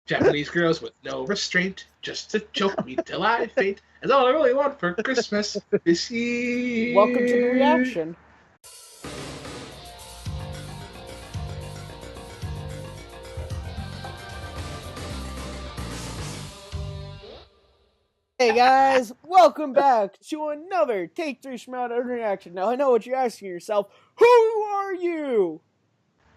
Japanese girls with no restraint, just to choke me till I faint. That's all I really want for Christmas this year. Welcome to the reaction. Hey guys, welcome back to another Take 3 Schmoedown reaction. Now I know what you're asking yourself, who are you?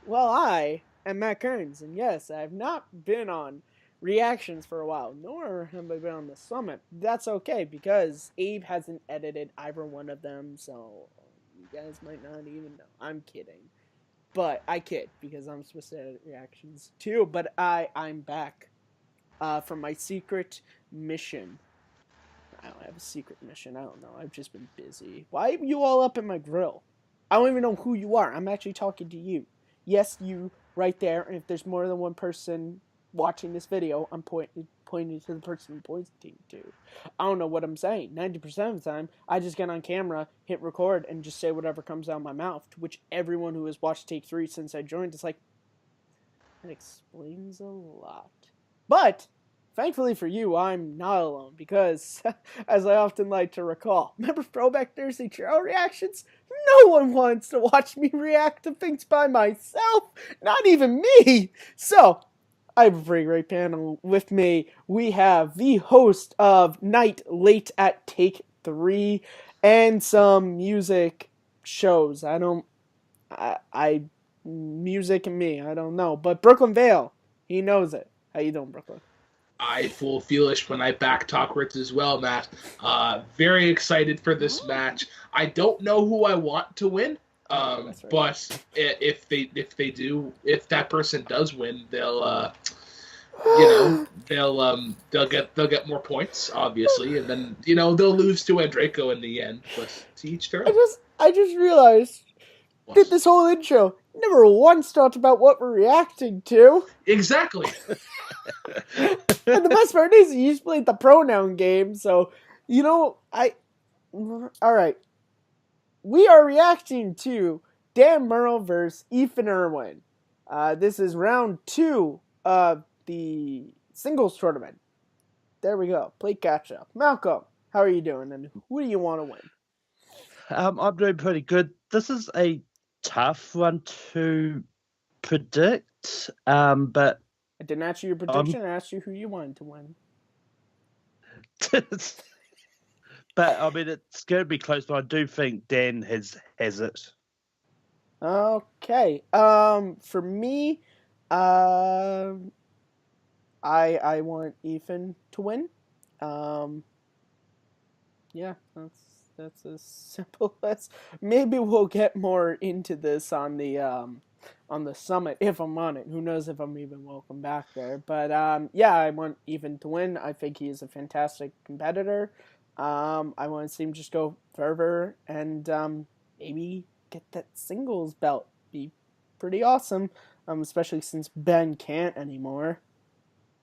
Well, I am Matt Kearns, and yes, I've not been on reactions for a while, nor have I been on the summit. That's okay, because Abe hasn't edited either one of them, so you guys might not even know. I'm kidding. But I kid, because I'm supposed to edit reactions too, but I'm back from my secret mission. I don't have a secret mission. I don't know. I've just been busy. Why are you all up in my grill? I don't even know who you are. I'm actually talking to you. Yes, you right there. And if there's more than one person watching this video, I'm pointing to the person I'm pointing to. I don't know what I'm saying. 90% of the time, I just get on camera, hit record, and just say whatever comes out of my mouth, to which everyone who has watched Take 3 since I joined is like, that explains a lot. But thankfully for you, I'm not alone, because, as I often like to recall, remember Throwback Thursday Trail reactions? No one wants to watch me react to things by myself, not even me! So, I have a pretty great panel with me. We have the host of Night Late at Take 3, and some music shows. Music and me, I don't know. But Brooklyn Vale, he knows it. How you doing, Brooklyn? I full feelish when I back talk Ritz as well, Matt. Very excited for this match. I don't know who I want to win, right. But if that person does win, they'll they'll get more points, obviously, and then they'll lose to Andreyko in the end. But to each their own. I just realized that this whole intro never once talked about what we're reacting to. Exactly. And the best part is you just played the pronoun game, so alright. We are reacting to Dan Murrell versus Ethan Erwin. This is round 2 of the singles tournament. There we go. Play catch up. Malcolm, how are you doing, and who do you want to win? I'm doing pretty good. This is a tough one to predict, but I didn't ask you your prediction. I asked you who you wanted to win. But I mean, it's going to be close. But I do think Dan has it. Okay. For me, I want Ethan to win. Yeah, that's as simple as. Maybe we'll get more into this on the summit if I'm on it. Who knows if I'm even welcome back there? But yeah, I want Ethan to win. I think he is a fantastic competitor. I want to see him just go further and maybe get that singles belt. Be pretty awesome. Especially since Ben can't anymore.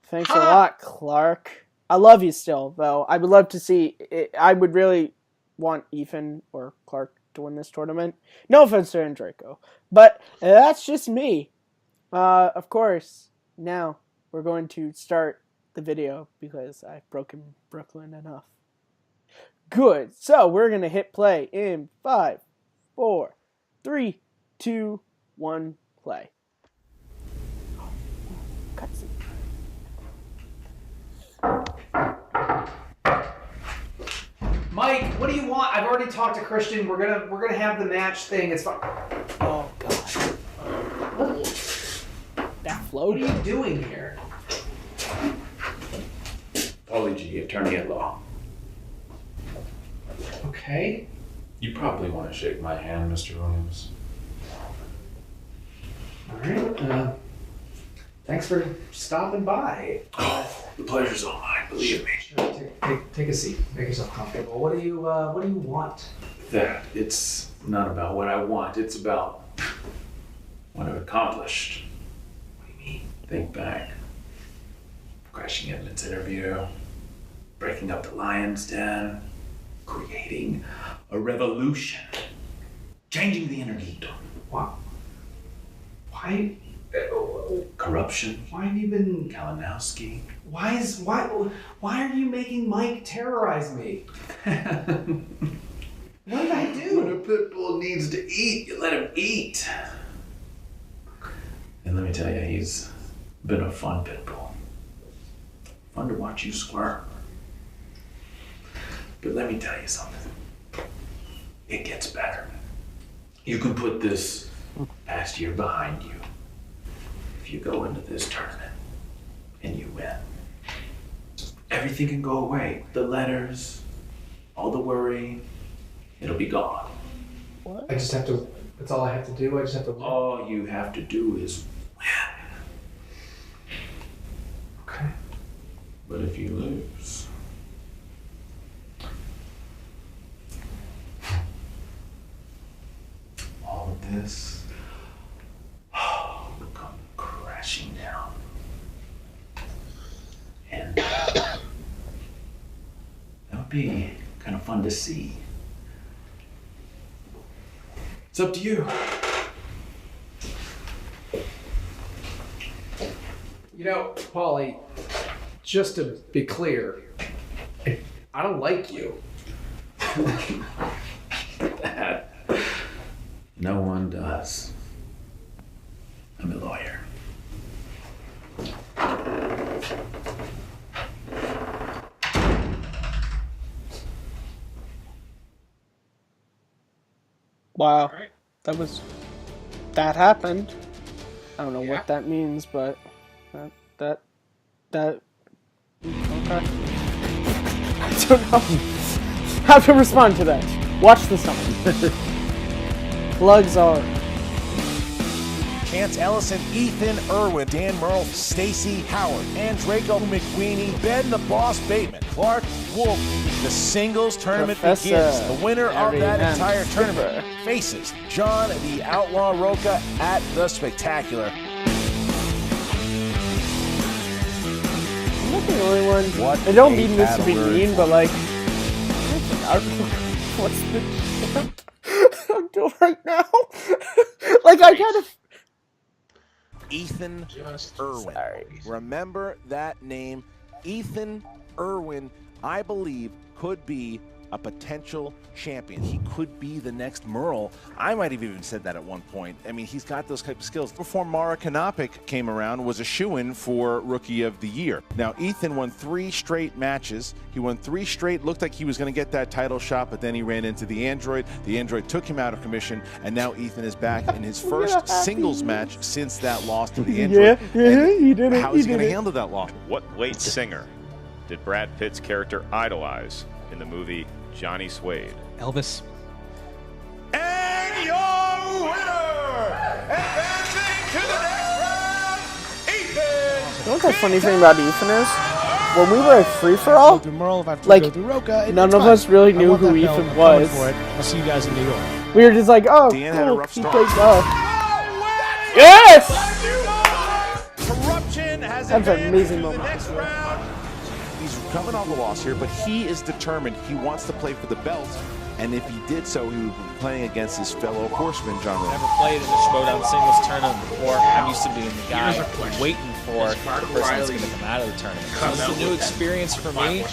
Thanks a lot, Clark. I love you still, though. I would love to see it. I would really want Ethan or Clark to win this tournament. No offense to Andreyko, but that's just me. Of course, now we're going to start the video because I've broken Brooklyn enough. Good. So we're going to hit play in 5, 4, 3, 2, 1, play. Cutscene. Mike, what do you want? I've already talked to Christian. We're gonna have the match thing. It's fine. Oh gosh. That flow. What are you doing here? Paulie G, attorney at law. Okay. You probably want to shake my hand, Mr. Williams. All right. Thanks for stopping by. The pleasure's all mine, believe me. Sure, take a seat. Make yourself comfortable. What do you want? That it's not about what I want. It's about what I've accomplished. What do you mean? Think back. Crashing Edmund's interview, breaking up the Lion's Den, creating a revolution, changing the inner geekdom. Wow. Why? corruption. Why have you been? Kalinowski. Why are you making Mike terrorize me? What did I do? When a pit bull needs to eat, you let him eat. And let me tell you, he's been a fun pit bull. Fun to watch you squirm. But let me tell you something. It gets better. You can put this past year behind you if you go into this tournament and you win. Everything can go away. The letters, all the worry, it'll be gone. What? I just have to. That's all I have to do. I just have to win. All you have to do is win. Okay. But if you lose, all of this will come crashing down. And that would be kind of fun to see. It's up to you. You know, Paulie, just to be clear, I don't like you. That no one does. I'm a lawyer. Wow. Alright. That happened. I don't know Yeah. what that means, but that okay. I don't know how to respond to that. Watch the song. Plugs are Chance Ellison, Ethan Erwin, Dan Murrell, Stacy Howard, and Draco McWeeny, Ben the Boss Bateman, Clark Wolf. The singles tournament Professor begins. The winner of that Harry entire Hansen. tournament faces John the Outlaw Roca at the Spectacular. I'm not the only one. What I don't a mean this to be battle mean, word. but like, what's the chant I'm doing right now? Like, I kind of. Ethan Just Erwin. Sorry. Remember that name. Ethan Erwin, I believe, could be a potential champion. He could be the next Murrell. I might have even said that at one point. I mean, he's got those type of skills. Before Mara Kanopik came around, was a shoo-in for Rookie of the Year. Now, Ethan won 3 straight matches. He won 3 straight, looked like he was going to get that title shot, but then he ran into the Android. The Android took him out of commission, and now Ethan is back in his first singles match since that loss to the Android. He did it. How is he going to did it. handle that loss? What late singer did Brad Pitt's character idolize in the movie Johnny Suede? Elvis. And your winner, advancing to the next round, Ethan. You know what the funny thing about Ethan is? When we were at Free For All, Through Murrell, if I have to like, go through Roca, none it's of fine. us really I knew want who that belt. Ethan I'm coming was. for it. I'll see you guys in New York. We were just like, oh, Dan had a cool, rough he start. plays golf. Yes! Corruption has That's an advanced amazing to moment. the next round. He's coming off a loss here, but he is determined. He wants to play for the belt, and if he did so, he would be playing against his fellow horseman, John Rowe. Never played in the Schmoedown singles tournament before. I'm used to being the guy Here's a question. waiting for Is Mark the person that's Riley going to come out of the tournament. So come this out is a new with that experience for me,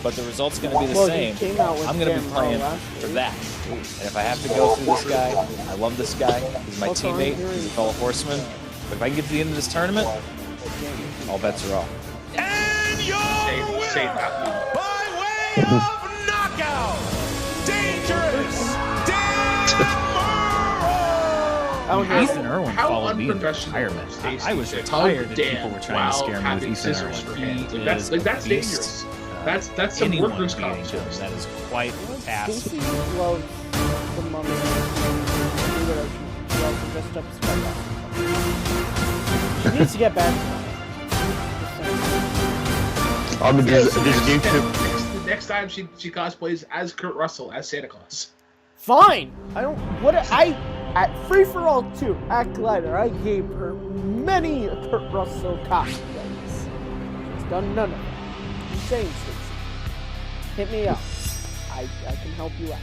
but the result's going to be the Well, same. he came out with I'm going to be Dan playing Murrell last for year. that. And if I have to go through this guy, I love this guy. He's my What's on teammate. here? He's a fellow horseman. But if I can get to the end of this tournament, all bets are off. And your say winner, that. by way of knockout, Dangerous Dan Murrell. Ethan Erwin How followed me into unprofessional retirement. Stacey I was did. retired and Dan, people were trying while to scare me with having Ethan scissors for Erwin. hands. He Like, is that's a beast. dangerous. That's some Anyone workers' beating comp. him, that is quite a task. Stacy loves the mummy. He loves dressed up as Spike. He needs to get back. I'm gonna do So this next- YouTube. Next time she cosplays as Kurt Russell as Santa Claus. Fine. I don't. What I at Free For All 2 at Glider, I gave her many Kurt Russell cosplays. She's done none of them. I'm saying, Stacy, hit me up. I can help you out.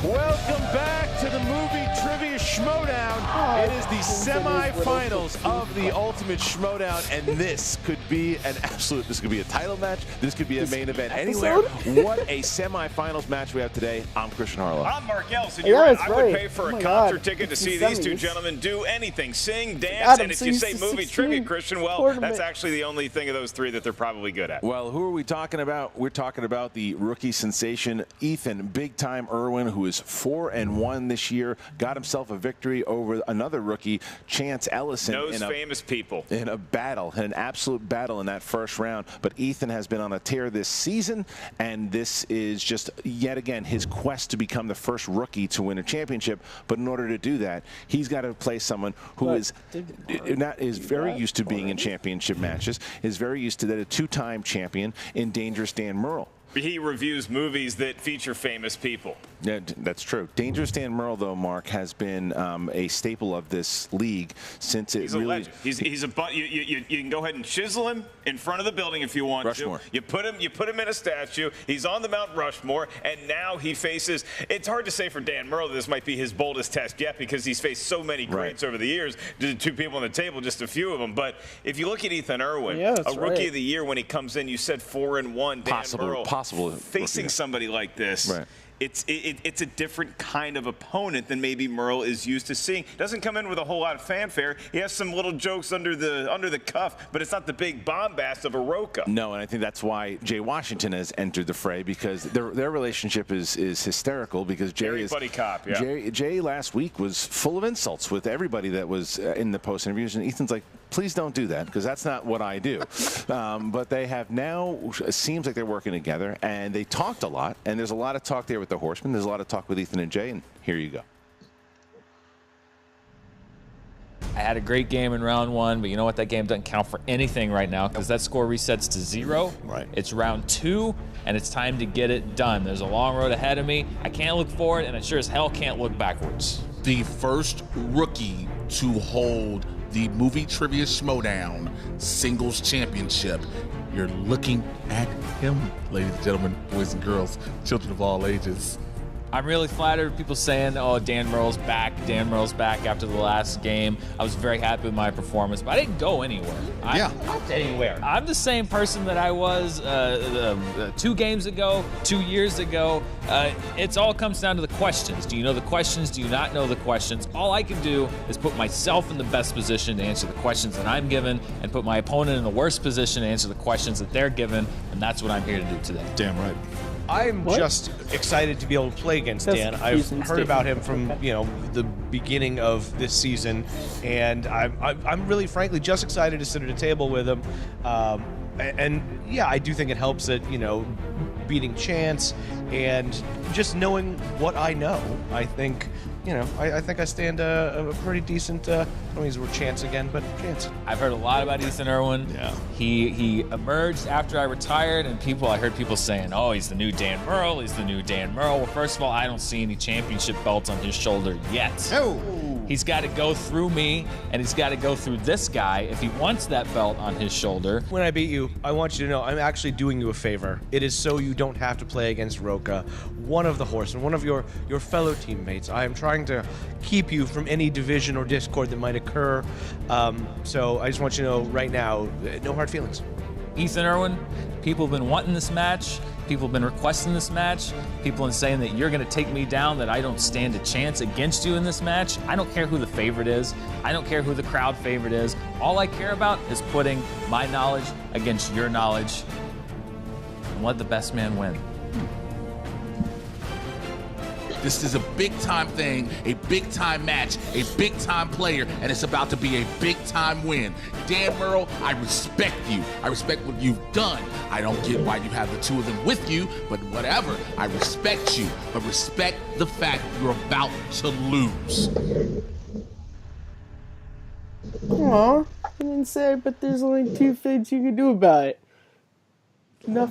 Welcome back to the movie trivia Schmoedown. It is the semifinals of the Ultimate Schmoedown, and this could be this could be a title match. This could be a main event anywhere. What a semifinals match we have today. I'm Christian Harlow. I'm Mark Elson. You're right. I would pay for a concert ticket to see these two gentlemen do anything, sing, dance, and if you say movie trivia, Christian, well, that's actually the only thing of those three that they're probably good at. Well, who are we talking about? We're talking about the rookie sensation, Ethan Big Time Erwin, who is 4-1 this year, got himself a victory over another rookie, Chance Ellison. Knows famous people. In a battle, an absolute battle in that first round. But Ethan has been on a tear this season, and this is just yet again his quest to become the first rookie to win a championship. But in order to do that, he's got to play someone who is very used to being in championship matches, is very used to that, a two-time champion in Dangerous Dan Murrell. He reviews movies that feature famous people. Yeah, that's true. Dangerous Dan Murrell, though, Mark, has been a staple of this league since it He's a legend. He's a you can go ahead and chisel him in front of the building if you want Rushmore. to. You put him in a statue. He's on the Mount Rushmore, and now he faces. It's hard to say for Dan Murrell that this might be his boldest test yet because he's faced so many greats over the years. Two people on the table, just a few of them. But if you look at Ethan Erwin, a rookie of the year when he comes in, you said 4-1. Dan Murrell. Facing somebody like this, it's a different kind of opponent than maybe Murrell is used to seeing. Doesn't come in with a whole lot of fanfare. He has some little jokes under the cuff, but it's not the big bombast of a Roca. No, and I think that's why Jay Washington has entered the fray, because their relationship is hysterical, because Jay is buddy cop. Yeah. Jay last week was full of insults with everybody that was in the post interviews, and Ethan's like, please don't do that, because that's not what I do. But they have now, it seems like they're working together, and they talked a lot, and there's a lot of talk there with the Horsemen. There's a lot of talk with Ethan and Jay, and here you go. I had a great game in round one, but you know what? That game doesn't count for anything right now because that score resets to 0. Right. It's round 2, and it's time to get it done. There's a long road ahead of me. I can't look forward, and I sure as hell can't look backwards. The first rookie to hold the Movie Trivia Schmoedown Singles Championship. You're looking at him, ladies and gentlemen, boys and girls, children of all ages. I'm really flattered. People saying, oh, Dan Murrell's back. Dan Murrell's back after the last game. I was very happy with my performance, but I didn't go anywhere. Not anywhere. I'm the same person that I was 2 games ago, 2 years ago. It all comes down to the questions. Do you know the questions? Do you not know the questions? All I can do is put myself in the best position to answer the questions that I'm given and put my opponent in the worst position to answer the questions that they're given, and that's what I'm here to do today. Damn right. I'm just excited to be able to play against Dan. I've heard about him from the beginning of this season, and I'm really, frankly, just excited to sit at a table with him. And yeah, I do think it helps that beating Chance and just knowing what I know. I think I think I stand a pretty decent. I don't use the word chance again, but chance. I've heard a lot about Ethan Erwin. Yeah. He emerged after I retired, and I heard people saying, "Oh, he's the new Dan Murrell. He's the new Dan Murrell." Well, first of all, I don't see any championship belts on his shoulder yet. Oh. He's got to go through me, and he's got to go through this guy if he wants that belt on his shoulder. When I beat you, I want you to know I'm actually doing you a favor. It is so you don't have to play against Roca, one of the Horsemen, one of your fellow teammates. I am trying to keep you from any division or discord that might occur. So I just want you to know right now, no hard feelings. Ethan Erwin, people have been wanting this match. People have been requesting this match. People have been saying that you're going to take me down, that I don't stand a chance against you in this match. I don't care who the favorite is. I don't care who the crowd favorite is. All I care about is putting my knowledge against your knowledge and let the best man win. This is a big-time thing, a big-time match, a big-time player, and it's about to be a big-time win. Dan Murrell, I respect you. I respect what you've done. I don't get why you have the two of them with you, but whatever. I respect you, but respect the fact you're about to lose. Aw, I didn't say, but there's only 2 things you can do about it.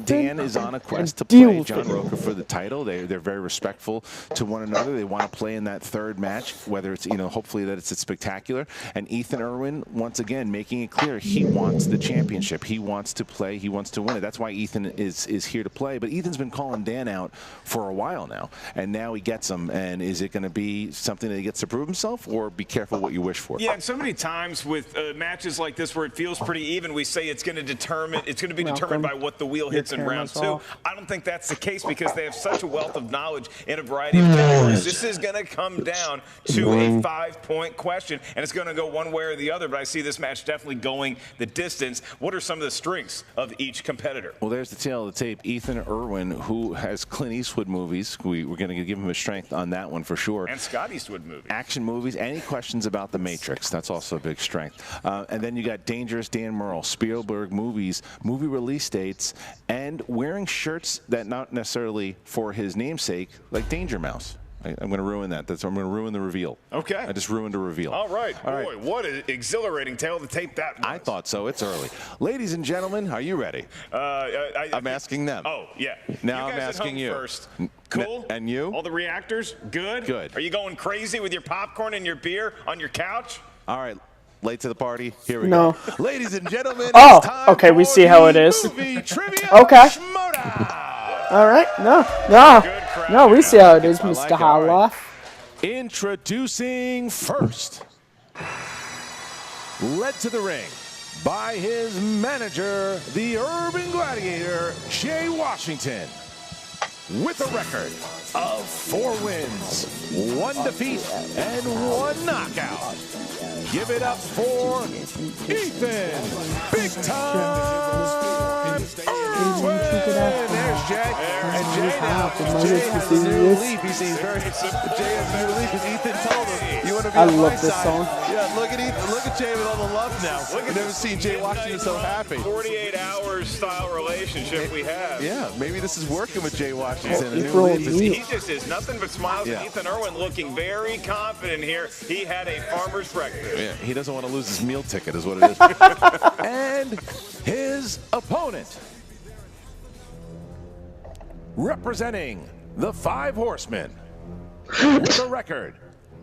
Dan is on a quest to play John Roca for the title. They're very respectful to one another. They want to play in that third match, whether it's, hopefully that it's spectacular. And Ethan Erwin, once again, making it clear he wants the championship. He wants to play. He wants to win it. That's why Ethan is here to play. But Ethan's been calling Dan out for a while now, and now he gets him. And is it going to be something that he gets to prove himself, or be careful what you wish for? Yeah, and so many times with matches like this where it feels pretty even, we say it's going to be determined by what the wheel hits in round 2. I don't think that's the case because they have such a wealth of knowledge in a variety of categories. This is going to come down to a 5-point question, and it's going to go one way or the other, but I see this match definitely going the distance. What are some of the strengths of each competitor? Well, there's the tail of the tape. Ethan Erwin, who has Clint Eastwood movies. We're going to give him a strength on that one for sure. And Scott Eastwood movies. Action movies. Any questions about The Matrix? That's also a big strength. And then you got Dangerous Dan Murrell, Spielberg movies, movie release dates, and wearing shirts that not necessarily for his namesake, like Danger Mouse. I'm going to ruin that. I'm going to ruin the reveal. Okay. I just ruined a reveal. All right. Boy, what an exhilarating tale of the tape that was. I thought so. It's early. Ladies and gentlemen, are you ready? I'm asking them. Oh, yeah. Now you guys I'm asking you. First. Cool? And you? All the reactors? Good? Good. Are you going crazy with your popcorn and your beer on your couch? All right. Late to the party. Here we go. Ladies and gentlemen, oh, it's time okay, we see how it is. Movie trivia okay. Schmoedown. All right. No, we see how it is, Mr. Holla. Introducing first, led to the ring by his manager, the Urban Gladiator, Jay Washington, with a record of 4 wins, 1 defeat, and 1 knockout. Give it up for Ethan Big Time Erwin. There's Jay. And Jay now. Jay has a new relief. He seems very. Jay has a new relief because Ethan told him, "You want to be on my side." I love this song. Yeah, look at Ethan. Look at Jay with all the love now. I've never seen Jay Washington so happy. 48 hours style relationship we have. Yeah, maybe this is working with Jay Washington. He just is nothing but smiles. Yeah. Ethan Erwin looking very confident here. He had a farmer's breakfast. Yeah, he doesn't want to lose his meal ticket is what it is. And his opponent, representing the 5 Horsemen, with a record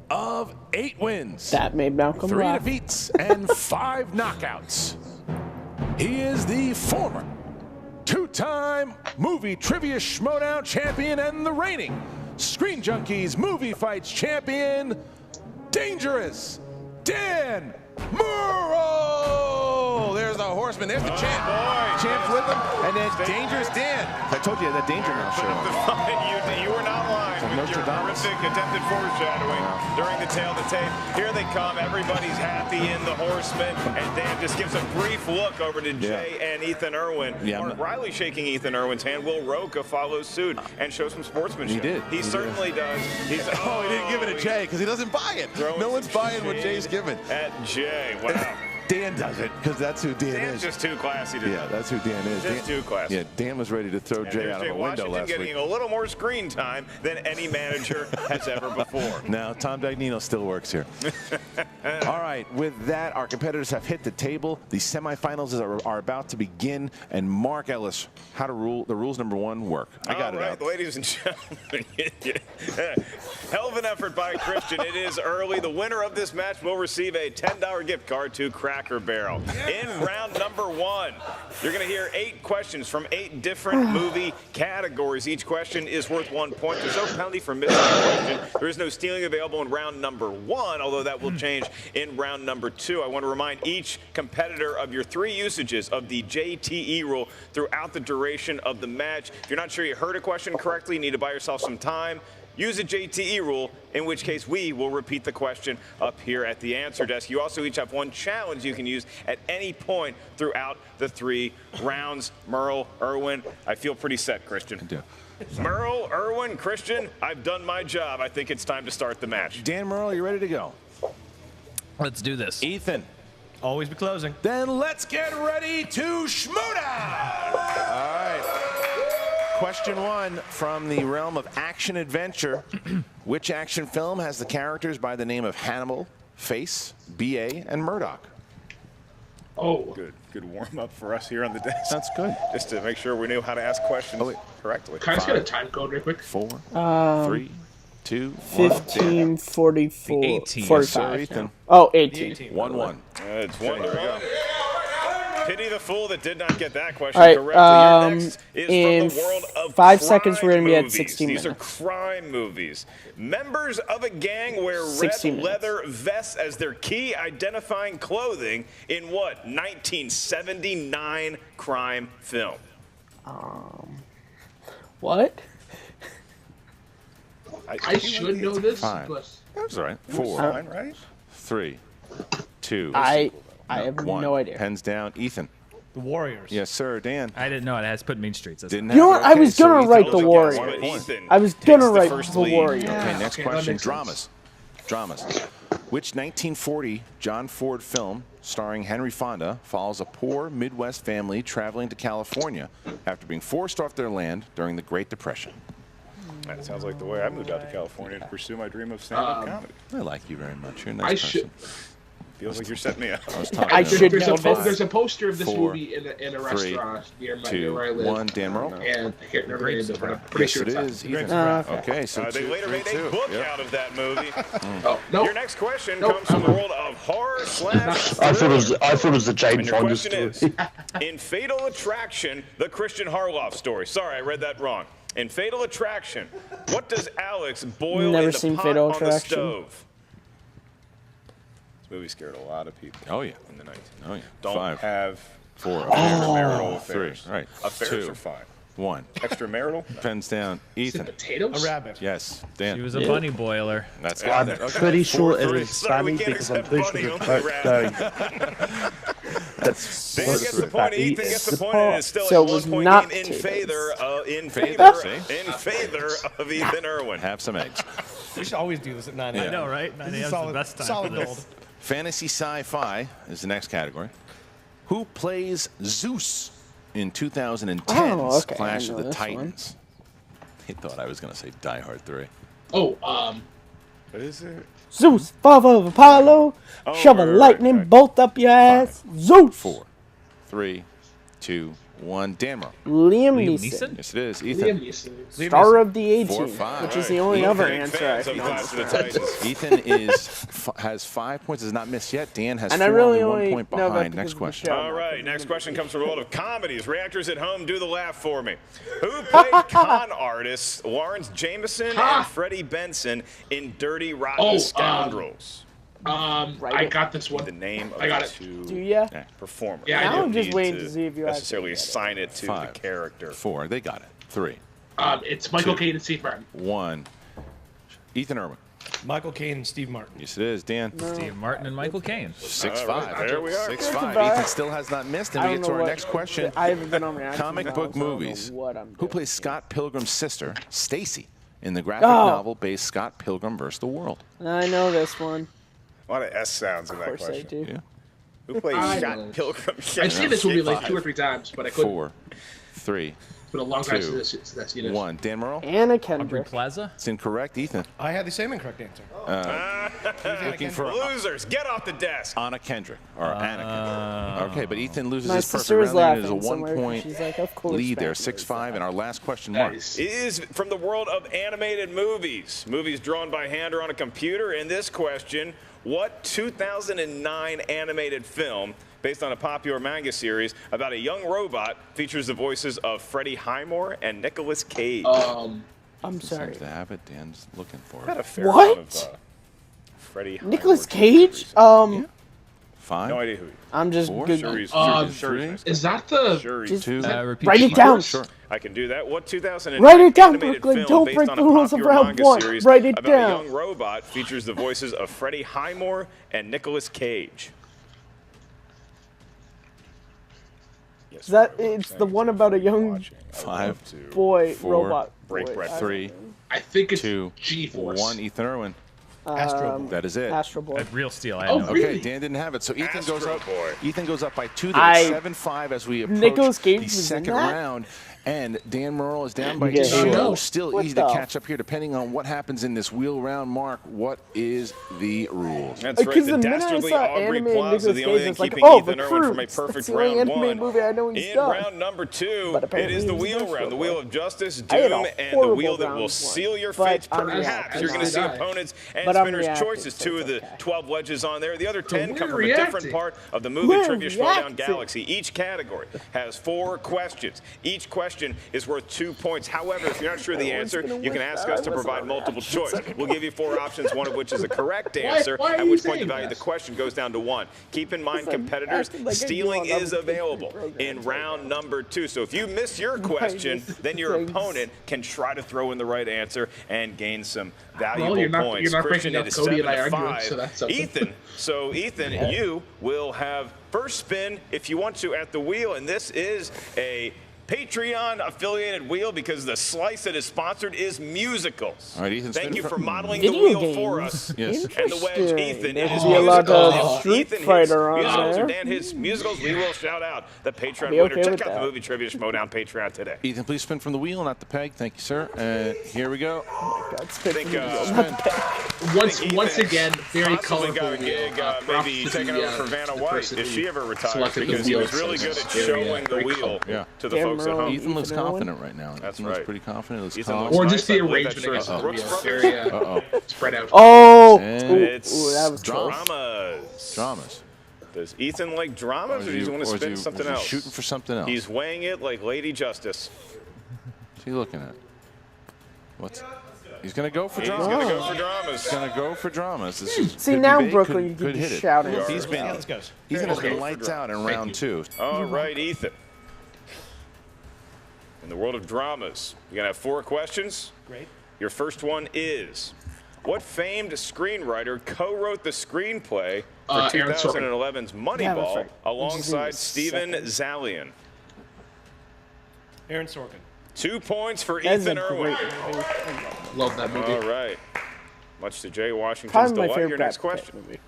of 8 wins, that made Malcolm 3 laugh. defeats, and 5 knockouts. He is the former 2-time movie trivia Schmoedown champion and the reigning Screen Junkies movie fights champion, Dangerous Dan Murrell. There's the Horseman. There's the champ. Champ's with him. And then Dangerous Dan. I told you that Danger Mouse show. You were not lying with your horrific attempted foreshadowing during the tail of the tape. Here they come. Everybody's happy in the Horseman. And Dan just gives a brief look over to Jay and Ethan Erwin. Mark Riley shaking Ethan Erwin's hand. Will Roca follow suit and show some sportsmanship? He did. He certainly does. He didn't give it to Jay because he doesn't buy it. No one's buying what Jay's giving. At Jay. Wow. Dan does it because that's who Dan is. Dan's just too classy to Yeah, that's who Dan is. Just too classy. Yeah, Dan was ready to throw Jay out of a window last week. Getting a little more screen time than any manager has ever before. Now, Tom Dagnino still works here. All right, with that, our competitors have hit the table. The semifinals are about to begin. And Mark Ellis, how to rule the rules number 1 work. I got it out. Ladies and gentlemen. Hell of an effort by Christian. It is early. The winner of this match will receive a $10 gift card to Cracker Barrel. In round number 1, you're going to hear 8 questions from 8 different movie categories. Each question is worth 1 point. There's no penalty for missing a question. There is no stealing available in round number 1, although that will change in round number 2. I want to remind each competitor of your 3 usages of the JTE rule throughout the duration of the match. If you're not sure you heard a question correctly, you need to buy yourself some time. Use a JTE rule, in which case we will repeat the question up here at the answer desk. You also each have 1 challenge you can use at any point throughout the 3 rounds. Murrell, Erwin, I feel pretty set, Christian. I do. Murrell, Erwin, Christian, I've done my job. I think it's time to start the match. Dan Murrell, you ready to go? Let's do this. Ethan. Always be closing. Then let's get ready to Schmoedown. All right. Question 1 from the realm of action-adventure. Which action film has the characters by the name of Hannibal, Face, B.A., and Murdoch? Oh. Good warm up for us here on the desk. That's good. Just to make sure we knew how to ask questions correctly. Can I just get a time code real quick? 4, 3, 2, 15:44. 18. 45. Ethan. Oh, 18. 1-1. It's 1-1. Pity the fool that did not get that question All right, correctly. Your next is in from the world of 5 seconds, we're crime gonna be at movies. 16 These minutes. are crime movies. Members of a gang wear red 16 minutes. leather vests as their key identifying clothing in what 1979 crime film? What? I should know this, Fine. but That's all right. 4, Fine, right? 3, 2, I have 1. no idea. Pens down. Ethan. The Warriors. Yes, sir. Dan. I didn't know it has to put Mean Streets. That's Didn't You know have what? it. I was Okay, gonna Ethan write the gets Warriors. one point. I was Takes gonna the write first the lead. Warriors. Okay, next Okay, that question. makes sense. Dramas. Which 1940 John Ford film starring Henry Fonda follows a poor Midwest family traveling to California after being forced off their land during the Great Depression? That sounds like the way I moved out to California to pursue my dream of stand-up comedy. I like you very much. You're a nice I person. should. Feels like you're setting me up. I was talking I to should There's know a, this. there's a poster of this 4, movie in a 3, restaurant near where I 2, live. 1. Dan Murrell? And I can't remember the name of it, but I'm pretty Yes, sure it it's is. Ethan. Okay. Okay, so They 2, later 3, made 2. a book Yep. out of that movie. Oh, no. Your next question Nope. comes from the world of horror slash I thought it was the And James your Fonda question story. is, in Fatal Attraction, the Christian Harloff story. Sorry, I read that wrong. In Fatal Attraction, what does Alex boil Never in the seen pot Fatal on the Attraction. stove? This movie scared a lot of people. Oh, yeah. In the 1990s. Oh, yeah. Don't 5, have 4, extramarital 3. affairs. Right. Affairs 2, are fine. 1. Extramarital? Pens down. Is it Ethan. potatoes? A rabbit. Yes. Dan. She was a bunny boiler. That's I'm got it. Okay. pretty 4, sure it 3. was Sorry, we funny can't because I'm accept pretty sure bunny, the only quote rabbit. going. That's Dan gets the point. Ethan gets the point. And it's still So at it was 1 point not in potatoes. favor of Ethan Erwin. Have some eggs. We should always do this at 9 a.m. I know, right? 9 This is a.m. is solid, the best time solid for this. gold. Fantasy sci-fi is the next category. Who plays Zeus in 2010's Oh, okay, Clash I of know the this one. Titans? He thought I was going to say Die Hard 3. Oh, What is it? Zeus, father of Apollo, Oh, shove a right, lightning right. bolt up your ass. Zeus. 4, 3, 2, 1. Damro. Liam Liam Neeson, Neeson? Yes, it is. Liam Ethan. Neeson. star of the 4, A-Team, 5. which is the only other Big answer I fans of can Clash of the understand. Titans. Ethan has 5 points. Has not missed yet. Dan has And 4, I really only 1 only point know about behind. because Next of the question. show. All right, next question comes from the world of comedies. Reactors at home, do the laugh for me. Who played con artists Lawrence Jameson and Freddie Benson in Dirty Rotten Scoundrels? I got this The one. name of I got the it. two Do ya? performers. Yeah, I You do. don't I'm just need waiting to see if you necessarily actually assign it to 5, the character. 4. They got it. 3, It's Michael 2. Caine and Steve Martin. 1. Ethan Erwin. Michael Caine and Steve Martin. Yes, it is. Dan. Steve Martin and Michael Caine. 6-5. right, there we are. 6-5. That's Ethan still has not missed. And I we don't get to know our what- next question. I haven't been on reaction Comic now, book so I don't know movies. what I'm Who doing. plays Scott Pilgrim's sister, Stacy, in the graphic Oh. novel-based Scott Pilgrim vs. the World? I know this one. A lot of S sounds in Of that course I question. do. Yeah. Who plays I Scott know. Pilgrim? I've seen this movie like 5, 2 or 3 times, but I couldn't. 4, 3, It's been a long time 2, since that's seen it. 1. Dan Murrell? Anna Aubrey Kendrick. Plaza? It's incorrect. Ethan. I had the same incorrect answer. Looking for Losers, get off the desk. Anna Kendrick. Or Anakin. Okay, but Ethan loses My his sister perfect was round. It is a laughing somewhere. 1-point She's like, of course. lead there. Batman is 6-5. And our last question, Mark. Nice. It is from the world of animated movies. Movies drawn by hand or on a computer. In this question, what 2009 animated film based on a popular manga series about a young robot features the voices of Freddie Highmore and Nicolas Cage? I'm sorry. Seems to have it. Dan's looking for Had a it. fair What? amount of, Freddie Nicolas Highmore Cage? movies. 5. No idea who he is. I'm just 4. good. Sure he's Three. Is that the? Sure he's Just 2. Repeat write the it down. Sure. I can do that. What 2009 Write it down, animated Brooklyn. film Don't based break on the a rules of popular round manga one. series Write it about down. a young robot features the voices of Freddie Highmore and Nicolas Cage? Yes, Is that what I'm it's saying the is one if about a you're young watching, I would Five. love to boy 4, robot break boy. bread. 3, I think it's 2, G-Force. 1. Ethan Erwin. Astro. That is it. Astro Boy. A real steal. I Oh, know. really? Okay, Dan didn't have it, so Ethan goes Astro up. Boy. Ethan goes up by 2 there, I- 7-5 as we approach Nicolas Cage the was in second that? round. And Dan Murrell is down by Yeah, 2. no. Still What easy to the- catch up here, depending on what happens in this wheel round. Mark, what is the rules? That's right. Because The the minute I dastardly saw Aubrey anime and Plaza, Nicolas the only Cage, thing it's like, keeping oh, Ethan Erwin from a Recruits. perfect That's the only round anime one. movie I know he's In done. round number 2, But it apparently is the he's wheel an round, the Astro wheel Boy. of justice, I had a doom, and the horrible wheel that round will one, seal your but fates I'm perhaps. reacting You're going to see on it. opponents and But I'm spinners' reacting, choices. so 2 it's of the okay. 12 wedges on there. The other 10 we're come from a different reacting. part of the movie We're Trivia Schmoedown reacting. Galaxy. Each category has 4 questions. Each question is worth 2 points. However, if you're not sure the answer, you can ask us to provide multiple choice. We'll give you 4 options, one of which is a correct answer, why are at you which point the saying value of the that? question goes down to 1. Keep in mind, Because I'm competitors, acting like I stealing do on is other available programs. in round number 2. So if you miss your question, just then your saying- opponent can try to throw in the right answer and gain some valuable Well, you're not points. breaking Christian, up it is Cody and I 7-5. arguing, so that's something. Ethan, you will have first spin if you want to at the wheel, and this is a Patreon affiliated wheel because the slice that is sponsored is musicals. All right, Ethan, Thank spin you for- for modeling the Video wheel for games. us. Yes. And the wedge, Interesting. Ethan, There it is could be a lot of musicals. Street Ethan hits Fighter on musicals, there. or Dan hits musicals. We will shout out the Patreon Be winner. okay Check with out the that. movie Trivia Schmoedown Patreon today. Ethan, please spin from the wheel, not the peg. Thank you, sir. And here we go. God, spit think, from the wheel, spin. not the peg. Once again, very Possibly colorful got a wheel. gig, Props maybe to taking the, over for Vanna the White person if who she ever retires, selected the because he wheel, was really so good it's at very, showing the very wheel colorful. Yeah. to the Dan folks at Murrell. home. Ethan looks Ethan Erwin? confident right now. That's Ethan looks right. pretty confident. Looks Ethan calm. looks Or nice, just the I believe that arrangement shirt against is the Brooks wheel. Brothers. Very Uh-oh. spread out. Oh, And ooh, It's that was close. dramas. Dramas. Does Ethan like dramas, or does he want to or is spin he- something is he else? shooting for something else. He's weighing it like Lady Justice. What's he looking at? What's? He's going to go for He's dramas. going to go for dramas. He's going to go for dramas. This is, See, could be now big, Brooklyn, you could can hit be it. shouting. He's been, Let's go. Ethan has Okay. been lights out in round 2. All right, Ethan. In the world of dramas, you're going to have 4 questions. Great. Your first one is, what famed screenwriter co-wrote the screenplay for Aaron Sorkin. 2011's Moneyball Yeah, that's right. alongside Just Steven give me a Zalian? Aaron Sorkin. 2 points for That is a Ethan Erwin. great movie. Love that movie. All right. Much to Jay Washington's Probably my delight, favorite your next Brad Pitt question. movie.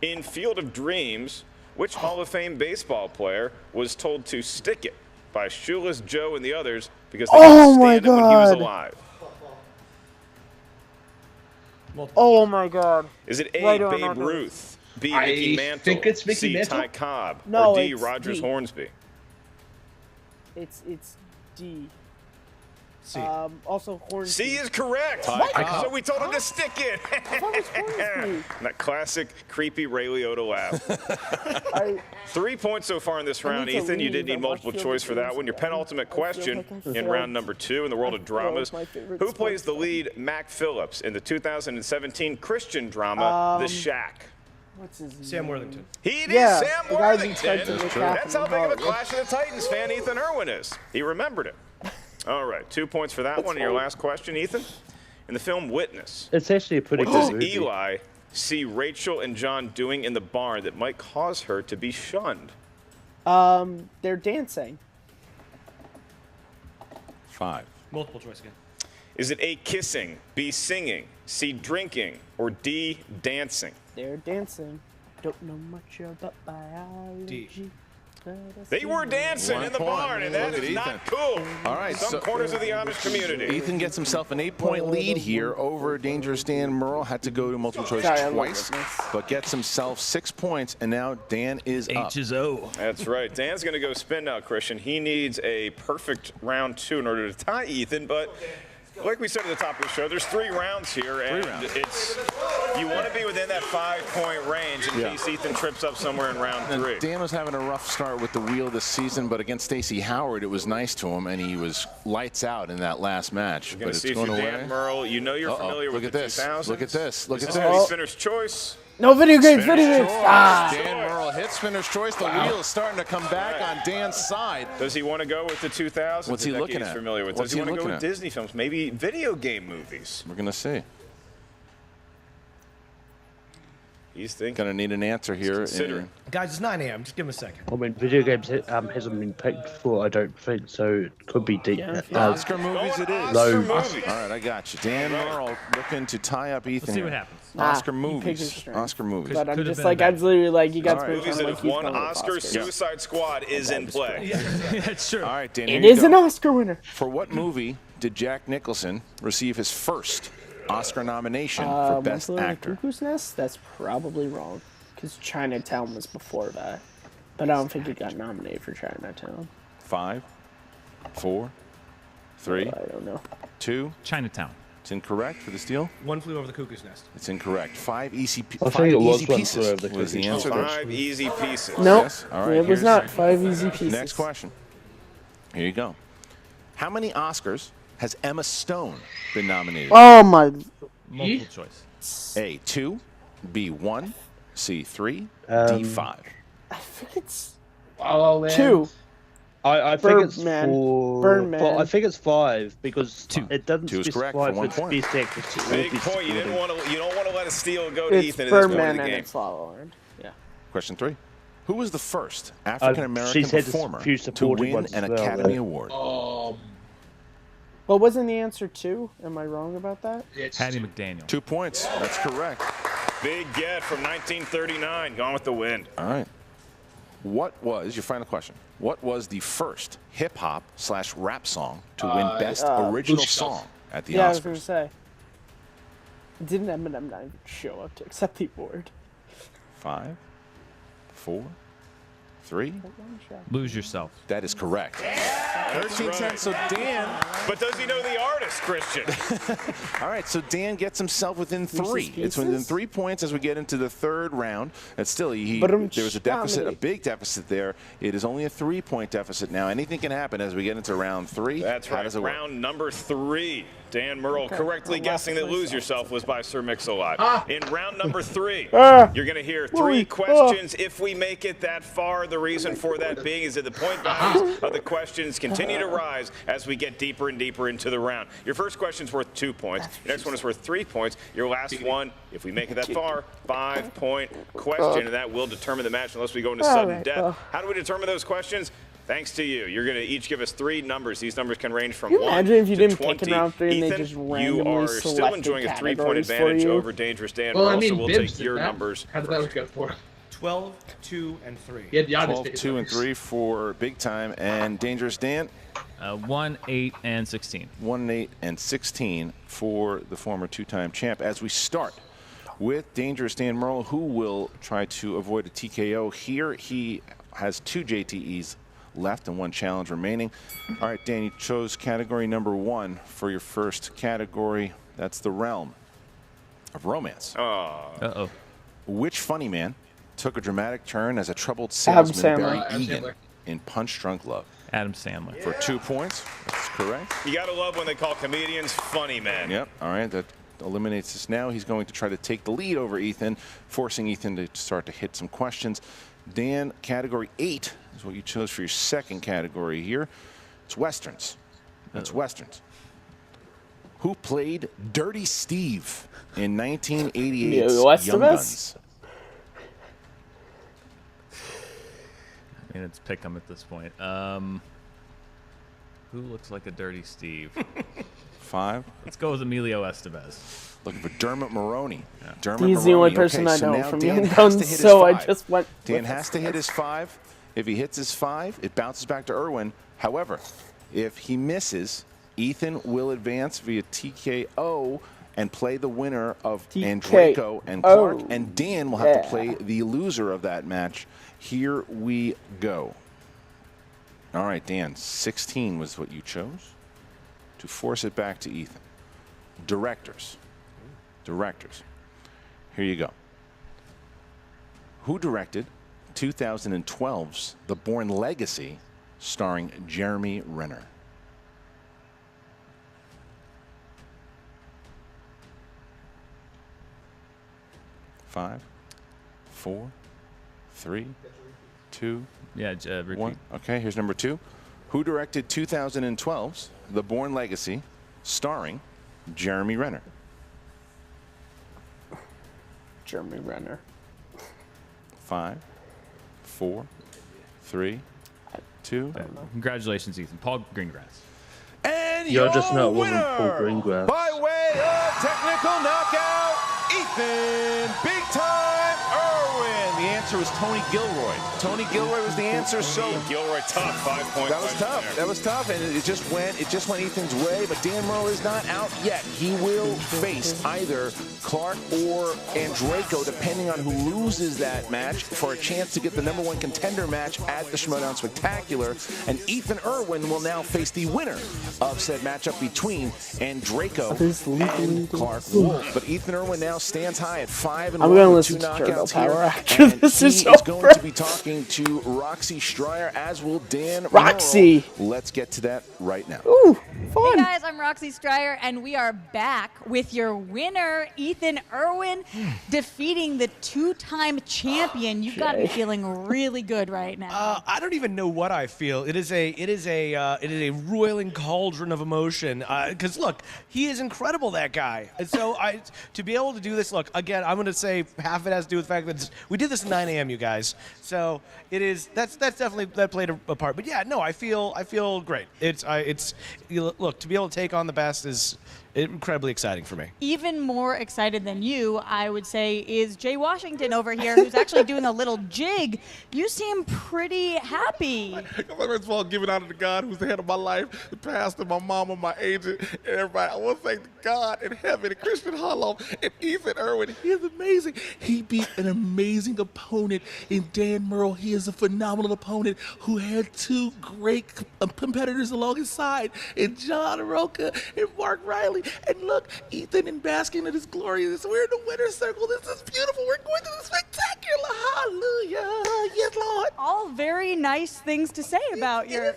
In Field of Dreams, which Hall of Fame baseball player was told to stick it by Shoeless Joe and the others because they Oh couldn't my stand him when he was God. alive? Oh my God. Is it A, Right on Babe our nose. Ruth, B, I Mickey Mantle, think it's Mickey C, Mantle. Ty Cobb, No, or D, it's Rogers D. Hornsby? It's D. C. Also Hornsby. C is correct. So we told him to stick it. I thought it was Hornsby. That classic creepy Ray Liotta laugh. I, 3 points so far in this round, need to Ethan. You did leave. need I multiple watched choice Field for of that Dreams one. Your again. penultimate I feel question like I in failed. round number 2 in the world of dramas. my favorite Who plays the sports lead Mac Phillips in the 2017 Christian drama The Shack? what's his Sam name? Worthington. He is Yeah, Sam the guy who Worthington. tried to make That's how happen big of a in Clash of the Titans fan Ethan Erwin is. He remembered it. All right, 2 points for that one. And your last question, Ethan. In the film Witness, It's actually a pretty what good does movie. Eli see Rachel and John doing in the barn that might cause her to be shunned? They're dancing. 5. Multiple choice again. Is it A, kissing, B, singing, C, drinking, or D, dancing? They're dancing. Don't know much about biology. They were dancing 1 in the point. barn, and that Look at is Ethan. not cool. All right, Some so- corners of the Amish community. Ethan gets himself an 8-point lead here over Dangerous Dan Murrell. Had to go to multiple choice Sorry, I love twice, this. but gets himself 6 points, and now Dan is up. H is O. That's right. Dan's going to go spin now, Christian. He needs a perfect round 2 in order to tie Ethan, but like we said at the top of the show, there's 3 rounds here, and it's you want to be within that 5-point range in case Ethan trips up somewhere in round 3. And Dan was having a rough start with the wheel this season, but against Stacey Howard, it was nice to him, and he was lights out in that last match. You're But going to it's see if going you're away. Dan Murrell. You know you're familiar Look with at the this. 2000s. Look at this. Look at This this. is going to be spinner's choice. No video games, video Spinner's games. choice. Ah. Dan Murrell hits spinner's choice. The wheel is starting to come back on Dan's side. Does he want to go with the 2000s? What's he The decade looking he's at? familiar with? What's Does he he want to go looking with at? Disney films? Maybe video game movies? We're going to see. He's thinking. Gonna need an answer here. Considering. Guys, it's 9 a.m. Just give him a second. I mean, video games hasn't been picked before, I don't think, so it could be deep. Oscar movies it is. Low. All right, I got you. Dan Murrell looking to tie up Ethan. Let's see here. what happens. Oscar movies. Oscar movies. But I'm just like, I was literally like, you guys Movies that have won Oscars, Suicide Squad is in play. That's true. All right, Dan. It is an Oscar winner. For what movie did Jack Nicholson receive his first Oscar nomination for Best Actor? Cuckoo's Nest? That's probably wrong, because Chinatown was before that. But I don't think he got nominated for Chinatown. 5, 4, 3, I don't know. 2. Chinatown. It's incorrect for the steal. One Flew Over the Cuckoo's Nest. It's incorrect. 5 easy I think it was One Flew Over the was the Cuckoo's answer. 5 easy pieces. No, Yes. All right, it was here's not 5 easy pieces. Next question. Here you go. How many Oscars has Emma Stone been nominated? Oh my! Multiple choice. A, 2, B, 1, C, 3, D, 5. I think it's La La Land. 2. I think it's Birdman. 4. Birdman. Well, I think it's 5 because 2. It doesn't 2 is specify correct for if 1 it's point. best actor. It will Big be point. You supporting. don't want to let a steal go to It's Ethan at this point in Birdman the and game. it's La La Land. Yeah. Question 3. Who was the first African-American she's had a performer few to supporting win ones an as well, Academy though. Award? Well, wasn't the answer 2? Am I wrong about that? It's Hattie McDaniel. 2 points. That's correct. Big get from 1939. Gone with the wind. All right. What was, your final question, what was the first hip-hop/rap song to win Best Original Lose Yourself. Song at the Yeah, I was going Oscars? to say. Didn't Eminem not even show up to accept the award? 5, 4, 3. Lose Yourself. That is correct. 13 cents, so Dan. But does he know the artist, Christian? All right, so Dan gets himself within 3. It's within 3 points as we get into the third round. And still, there was a deficit, a big deficit there. It is only a 3-point deficit now. Anything can happen as we get into round 3. That's How right. does it work? Round number 3. Dan Murrell correctly guessing that Lose Yourself was by Sir Mix-a-Lot. In round number 3, you're going to hear 3 questions. If we make it that far, the reason for that being is that the point values of the questions continue to rise as we get deeper and deeper into the round. Your first question's worth 2 points. Your next one is worth 3 points. Your last one, if we make it that far, 5-point question, and that will determine the match unless we go into sudden death. How do we determine those questions? Thanks to you. You're going to each give us 3 numbers. These numbers can range from 1 imagine if you to didn't 20. pick in round 3 and they Ethan, just you randomly are still selected enjoying a 3-point categories for advantage you? over Dangerous Dan Well, Murrell, I mean, so we'll Bibbs take did your that. numbers. How did that work out for him? 12, 2, and 3. He had Giannis 12, 2, and 3 for Big Time. And Dangerous Dan? 1, 8, and 16. 1, 8, and 16 for the former 2-time champ. As we start with Dangerous Dan Murrell, who will try to avoid a TKO here. He has 2 JTEs left and 1 challenge remaining. All right, Dan, you chose category number 1 for your first category. That's the realm of romance. Uh-oh. Which funny man took a dramatic turn as a troubled salesman, Barry Egan, in Punch Drunk Love? Adam Sandler. For 2 points. That's correct. You got to love when they call comedians funny men. Yep. All right. That eliminates this now. He's going to try to take the lead over Ethan, forcing Ethan to start to hit some questions. Dan, category 8 is what you chose for your second category here. It's Westerns. That's Westerns. Who played Dirty Steve in 1988's Young Guns? I mean, it's pick 'em at this point. Who looks like a Dirty Steve? 5. Let's go with Emilio Estevez. Looking for Dermot Mulroney. Yeah. Dermot He's the Mulroney. only person Okay, I so know now from Dan Young has Guns, to hit his so I 5. just went. Dan has to hit his 5. If he hits his 5, it bounces back to Erwin. However, if he misses, Ethan will advance via TKO and play the winner of Andreyko and Clark, and Dan will have to play the loser of that match. Here we go. All right, Dan, 16 was what you chose to force it back to Ethan. Directors. Here you go. Who directed 2012's The Bourne Legacy, starring Jeremy Renner? Five, 4, 3, 2, Yeah, repeat. 1. Okay, here's number 2. Who directed 2012's The Bourne Legacy, starring Jeremy Renner? Jeremy Renner. 5, 4, 3, 2. Congratulations, Ethan. Paul Greengrass. And You're your just not a woman, winner, Paul Greengrass. by way of technical knockout, Ethan Big Time Erwin. The answer was Tony Gilroy. Tony Gilroy was the answer. So Gilroy tough, 5 points. that was tough. That was tough, and it just went Ethan's way. But Dan Murrell is not out yet. He will face either Clark or Andreyko, depending on who loses that match, for a chance to get the #1 contender match at the Schmoedown Spectacular. And Ethan Erwin will now face the winner of said matchup between Andreyko and Clark Wolf. But Ethan Erwin now stands high at 5-1 I'm going to with 2 listen to Turbo knockouts Power here. after And this he is is going over. to be talking to Roxy Stryer, as will Dan Roxy. Murrell. Let's get to that right now. Ooh, fun. Hey guys, I'm Roxy Stryer, and we are back with your winner, Ethan Erwin, defeating the 2-time champion. You've got to be feeling really good right now. I don't even know what I feel. It is a roiling cauldron of emotion. Because look, he is incredible, that guy. And so to be able to do this, look, again, I'm going to say half of it has to do with the fact that we did this at 9 a.m. you guys. So that's definitely, that played a part. But yeah, no, I feel great. Look, to be able to take on the best is incredibly exciting for me. Even more excited than you, I would say, is Jay Washington over here, who's actually doing a little jig. You seem pretty happy. First of all, giving honor to God, who's the head of my life, the pastor, my mama, my agent, and everybody. I want to thank God in heaven, and Christian Harlow, and Ethan Erwin. He is amazing. He beat an amazing opponent in Dan Murrell. He is a phenomenal opponent who had 2 great competitors along his side, in John Roca and Mark Riley. And look, Ethan in basking in his glory. We're in the winner's circle. This is beautiful. We're going to the spectacular. Hallelujah. Yes, Lord. All very nice things to say about your...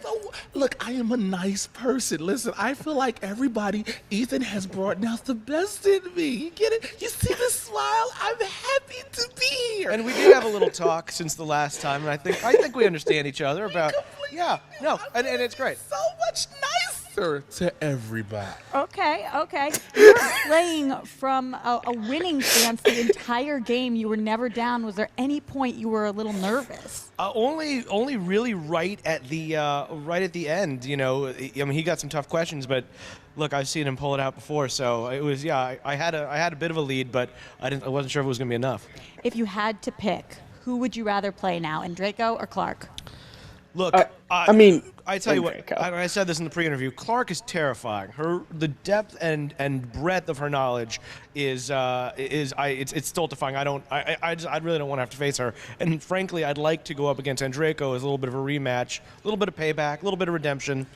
Look, I am a nice person. Listen, I feel like everybody, Ethan has brought out the best in me. You get it? You see the smile? I'm happy to be here. And we did have a little talk since the last time, and I think we understand each other about. Yeah, no, and it's great. So much nicer to everybody. Okay. You were playing from a winning stance the entire game. You were never down. Was there any point you were a little nervous? Only really right at the end. You know, I mean, he got some tough questions, but look, I've seen him pull it out before, so it was, yeah. I had a bit of a lead, but I wasn't sure if it was going to be enough. If you had to pick, who would you rather play now, Andreyko or Clark? Look, I tell you what, I said this in the pre-interview. Clark is terrifying. The depth and breadth of her knowledge is it's stultifying. I really don't want to have to face her. And frankly, I'd like to go up against Andreyko as a little bit of a rematch, a little bit of payback, a little bit of redemption.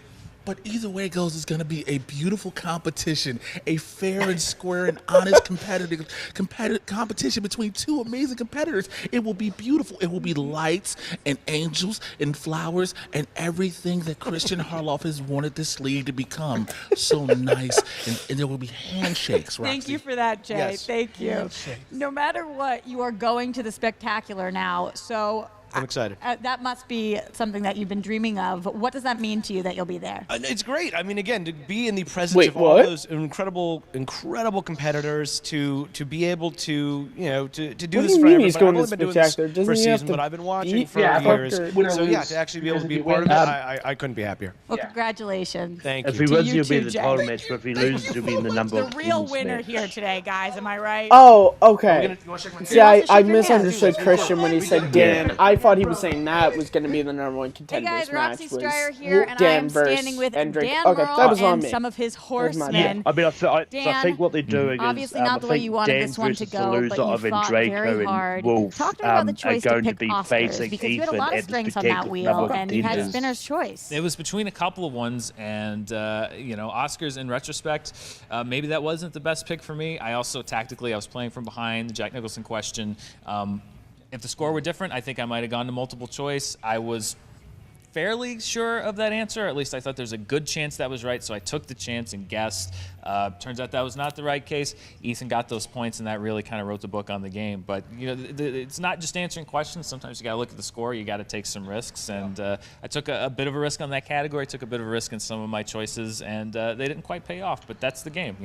But either way it goes, it's going to be a beautiful competition, a fair and square and honest competitive competition between 2 amazing competitors. It will be beautiful. It will be lights and angels and flowers and everything that Christian Harloff has wanted this league to become. So nice. And there will be handshakes, Roxy. Thank you for that, Jay. Yes. Thank you. Handshakes. No matter what, you are going to the spectacular now, so... I'm excited. That must be something that you've been dreaming of. What does that mean to you that you'll be there? It's great. I mean, again, to be in the presence of all those incredible competitors, to be able to, to do this for everybody. He's going I've to only been doing spectacular? this Doesn't for a he have season, to but I've been watching for beat years. Clark? So yeah, to actually be able to be a part of it, I couldn't be happier. Well, congratulations. Thank you. If he wins, he'll be too, the Jay. title match, but if he loses, he'll be in the number The real 10s winner match. here today, guys. Am I right? Oh, okay. See, I shake your misunderstood hand. Christian when he said Dan. I thought he was saying that was going to be the #1 contenders Hey guys, match. Roxy was Stryer here, and Dan I'm versus standing with Andreyko. Dan Okay, Murrell that was on and me. some of his That was horsemen. my Yeah, I mean, I Dan, think what they're doing obviously is not the way I think you wanted Dan this one to versus the go, loser but you of fought very Andreyko hard. and Wolf Talk to me about the are choice to going to pick be Oscars, facing because you had a Ethan lot of at the strings on that protected wheel, number and you had contenders. spinner's choice. It was between a couple of ones, and Oscars in retrospect, maybe that wasn't the best pick for me. I also tactically, I was playing from behind the Jack Nicholson question. If the score were different, I think I might have gone to multiple choice. I was fairly sure of that answer. At least I thought there's a good chance that was right, so I took the chance and guessed. Turns out that was not the right case. Ethan got those points, and that really kind of wrote the book on the game. But it's not just answering questions. Sometimes you got to look at the score. You got to take some risks, and I took a bit of a risk on that category. Took a bit of a risk in some of my choices, and they didn't quite pay off. But that's the game.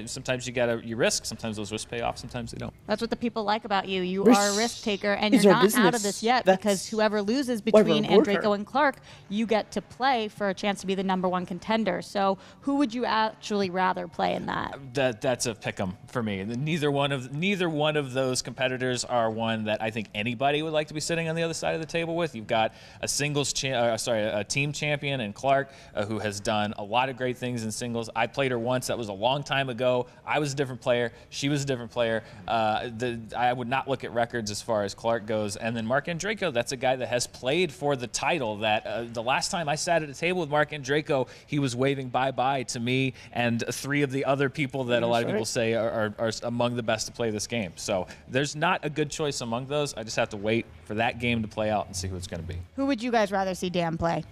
Sometimes you risk. Sometimes those risks pay off. Sometimes they don't. That's what the people like about you. You are a risk taker, and you're not out of this yet because whoever loses between Andrejko and Clark, you get to play for a chance to be the #1 contender. So who would you actually rather play in that? That's a pick'em for me. Neither one of those competitors are one that I think anybody would like to be sitting on the other side of the table with. You've got a team champion in Clark who has done a lot of great things in singles. I played her once. That was a long time ago. I was a different player. She was a different player. I would not look at records as far as Clark goes. And then Mark Andrejko, that's a guy that has played for the title. That the last time I sat at a table with Mark Andrejko, he was waving bye-bye to me and 3 of the other people that a lot of people say are among the best to play this game. So there's not a good choice among those. I just have to wait for that game to play out and see who it's going to be. Who would you guys rather see Dan play?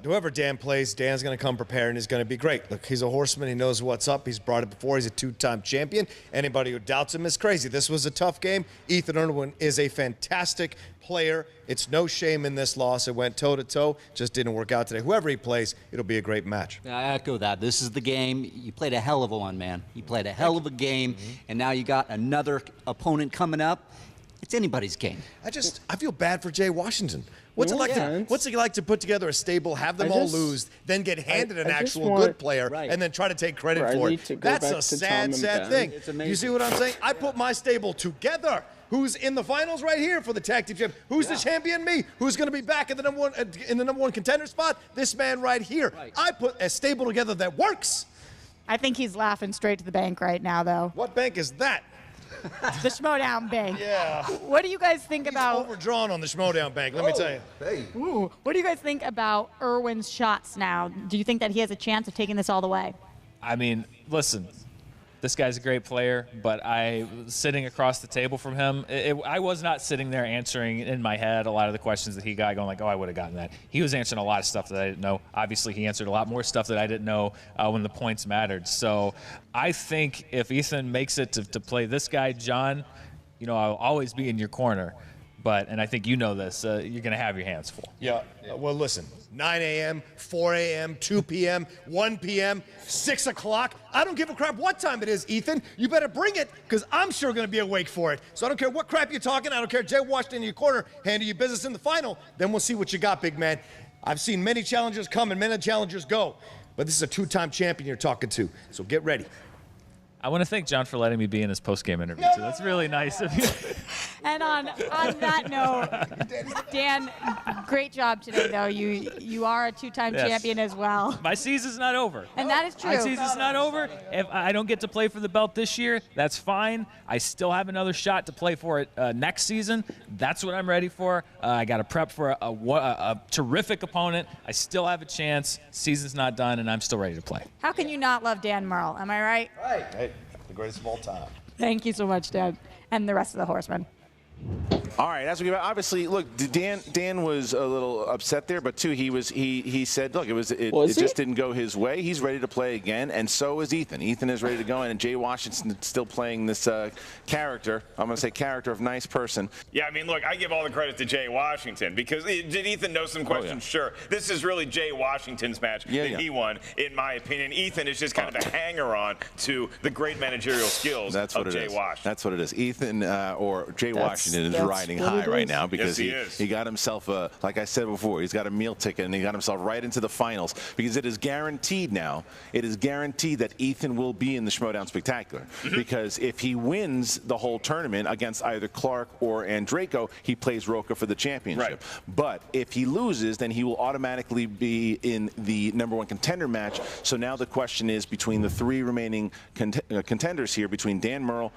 Whoever Dan plays, Dan's going to come prepared and he's going to be great. Look, he's a horseman. He knows what's up. He's brought it before. He's a 2-time champion. Anybody who doubts him is crazy. This was a tough game. Ethan Erwin is a fantastic player. It's no shame in this loss. It went toe-to-toe. Just didn't work out today. Whoever he plays, it'll be a great match. I echo that. This is the game. You played a hell of a one, man. You played a hell of a game, and now you got another opponent coming up. It's anybody's game. I feel bad for Jay Washington. What's it like to put together a stable, have them all lose, then get handed an actual good player, and then try to take credit for it? That's a sad thing. You see what I'm saying? I put my stable together. Who's in the finals right here for the tag team champ? Who's the champion? Me. Who's going to be back in the #1 contender spot? This man right here. I put a stable together that works. I think he's laughing straight to the bank right now, though. What bank is that? The Schmoedown bank. Yeah. What do you guys think about overdrawn on the Schmoedown bank? Let me tell you. Hey. Ooh. What do you guys think about Erwin's shots now? Do you think that he has a chance of taking this all the way? I mean, listen. This guy's a great player, but I sitting across the table from him, I was not sitting there answering in my head a lot of the questions that he got, going like, oh, I would have gotten that. He was answering a lot of stuff that I didn't know. Obviously, he answered a lot more stuff that I didn't know when the points mattered. So I think if Ethan makes it to play this guy, John, I'll always be in your corner. And I think you know this, you're going to have your hands full. Yeah. Well, listen, 9 a.m., 4 a.m., 2 p.m., 1 p.m., 6 o'clock. I don't give a crap what time it is, Ethan. You better bring it, because I'm sure going to be awake for it. So I don't care what crap you're talking. I don't care. Jay Washington in your corner, handle your business in the final. Then we'll see what you got, big man. I've seen many challengers come and many challengers go. But this is a 2-time champion you're talking to. So get ready. I want to thank John for letting me be in his post-game interview, too. That's really nice of you. And on that note, Dan, great job today, though. You are a 2-time champion as well. My season's not over. And that is true. My season's not over. If I don't get to play for the belt this year, that's fine. I still have another shot to play for it next season. That's what I'm ready for. I got to prep for a terrific opponent. I still have a chance. Season's not done, and I'm still ready to play. How can you not love Dan Murrell? Am I right? Right. Hey, the greatest of all time. Thank you so much, Dan, and the rest of the horsemen. All right, as we go, obviously, look, Dan was a little upset there, but too, he said, look, it just didn't go his way. He's ready to play again, and so is Ethan. Ethan is ready to go, and Jay Washington is still playing this character. I'm going to say character of nice person. Yeah, I mean, look, I give all the credit to Jay Washington because did Ethan know some questions? Sure. This is really Jay Washington's match that he won, in my opinion. Ethan is just kind of a hanger-on to the great managerial skills of Jay Washington. That's what it is. Ethan or Jay Washington is riding high right now because he got himself like I said before, he's got a meal ticket and he got himself right into the finals because it is guaranteed now. It is guaranteed that Ethan will be in the Schmoedown Spectacular because if he wins the whole tournament against either Clark or Andrejko, he plays Roca for the championship. Right. But if he loses, then he will automatically be in the #1 contender match. So now the question is between the 3 remaining contenders here, between Dan Murrell,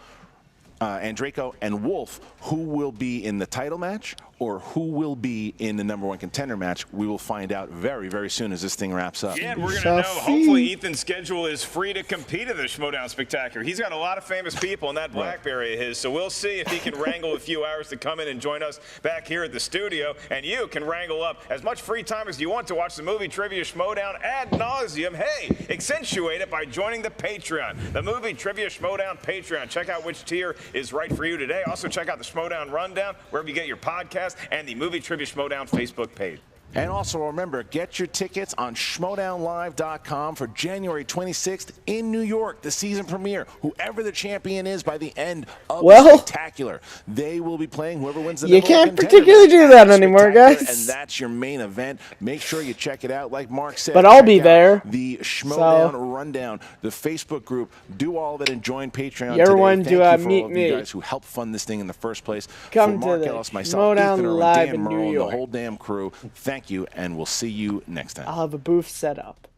Andreyko and Wolf, who will be in the title match or who will be in the #1 contender match. We will find out very, very soon as this thing wraps up. Yeah, and we're going to know. Hopefully Ethan's schedule is free to compete at the Schmoedown Spectacular. He's got a lot of famous people in that BlackBerry of his, so we'll see if he can wrangle a few hours to come in and join us back here at the studio. And you can wrangle up as much free time as you want to watch the movie Trivia Schmoedown ad nauseum. Hey, accentuate it by joining the Patreon, the Movie Trivia Schmoedown Patreon. Check out which tier is right for you today. Also, check out the Schmoedown Rundown, wherever you get your podcast, and the Movie Trivia Schmoedown Facebook page. And also remember, get your tickets on schmoedownlive.com for January 26th in New York, the season premiere. Whoever the champion is by the end of the Spectacular, they will be playing whoever wins the You can't particularly do that anymore, guys. And that's your main event. Make sure you check it out. Like Mark said, but I'll be there. The Schmoedown Rundown, the Facebook group. Do all of it and join Patreon today. Everyone, Thank do you I for meet all of me? you guys who helped fund this thing in the first place. Come for Mark to the Ellis, myself, Schmoedown Ethan Erwin, Live Dan in Murrell, New and York. the whole damn crew. Thank you, and we'll see you next time. I'll have a booth set up.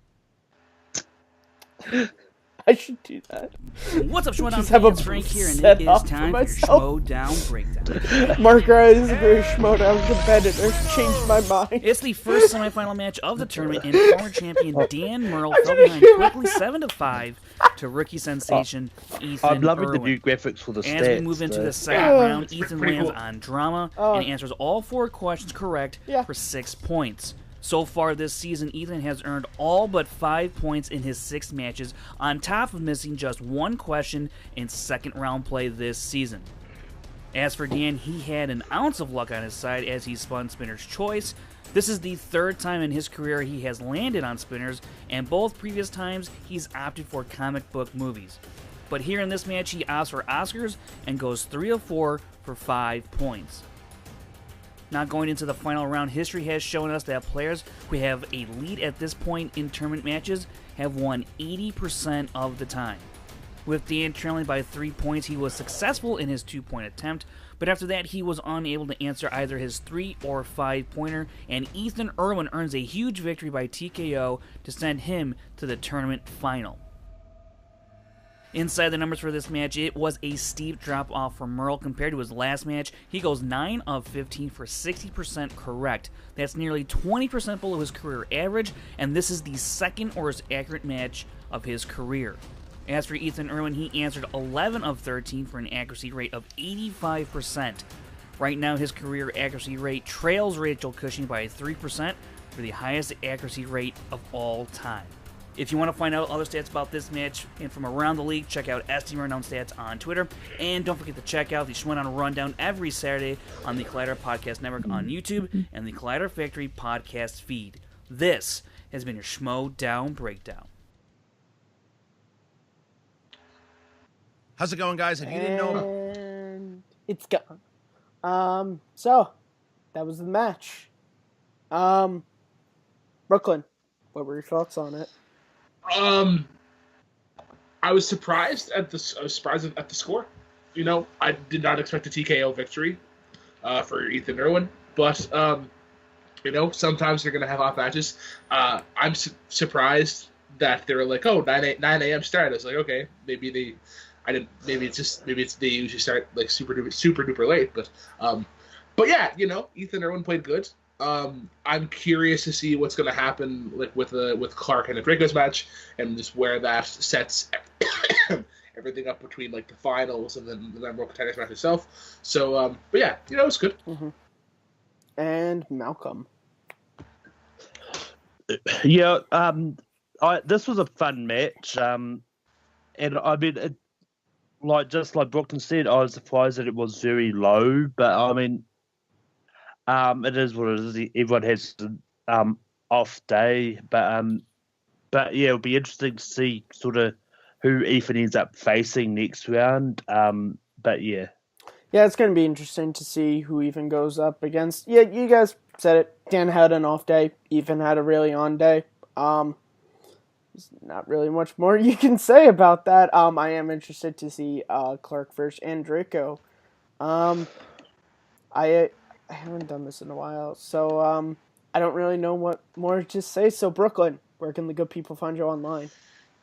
I should do that. What's up, Schmoedown? Just have a It's Frank here, and set it up is for time for your myself. Schmoedown Breakdown. Mark Ryan is a very Schmoedown competitor. Changed my mind. It's the first semifinal match of the tournament, and former champion Dan Murrell fell behind quickly 7-5 to rookie sensation Ethan I'm loving Erwin. the new graphics for the As stats. we move into the second round, Ethan lands on drama and answers all 4 questions correct for 6 points. So far this season, Ethan has earned all but 5 points in his 6 matches, on top of missing just 1 question in second round play this season. As for Dan, he had an ounce of luck on his side as he spun Spinner's Choice. This is the 3rd time in his career he has landed on Spinners, and both previous times he's opted for comic book movies. But here in this match, he opts for Oscars and goes 3 of 4 for 5 points. Now going into the final round, history has shown us that players who have a lead at this point in tournament matches have won 80% of the time. With Dan trailing by 3 points, he was successful in his 2-point attempt, but after that he was unable to answer either his 3 or 5-pointer, and Ethan Erwin earns a huge victory by TKO to send him to the tournament final. Inside the numbers for this match, it was a steep drop-off for Murrell compared to his last match. He goes 9 of 15 for 60% correct. That's nearly 20% below his career average, and this is the second worst accurate match of his career. As for Ethan Erwin, he answered 11 of 13 for an accuracy rate of 85%. Right now, his career accuracy rate trails Rachel Cushing by 3% for the highest accuracy rate of all time. If you want to find out other stats about this match and from around the league, check out SD Rundown Stats on Twitter. And don't forget to check out the Schmoedown Rundown every Saturday on the Collider Podcast Network on YouTube and the Collider Factory podcast feed. This has been your Schmoedown Breakdown. How's it going, guys? If you didn't know, And it's gone. So that was the match. Brooklyn, what were your thoughts on it? I was surprised at the score. You know, I did not expect a TKO victory for Ethan Erwin, but you know, sometimes they're gonna have off matches. I'm surprised that they were like, oh, 9 a.m. start. I was like, okay, maybe they usually start like super duper late, but yeah, you know, Ethan Erwin played good. I'm curious to see what's going to happen like with Clark and Andreyko's match, and just where that sets everything up between like the finals and then the number one contenders match itself. So, but yeah, you know, it's good. Mm-hmm. And Malcolm. Yeah, this was a fun match, and I mean, just like Brooklyn said, I was surprised that it was very low, but I mean, it is what it is. Everyone has an off day, but yeah, it'll be interesting to see sort of who Ethan ends up facing next round. But yeah, it's going to be interesting to see who Ethan goes up against. Yeah, you guys said it. Dan had an off day. Ethan had a really on day. There's not really much more you can say about that. I am interested to see Clark versus Andreyko. I haven't done this in a while, so I don't really know what more to say. So Brooklyn, where can the good people find you online?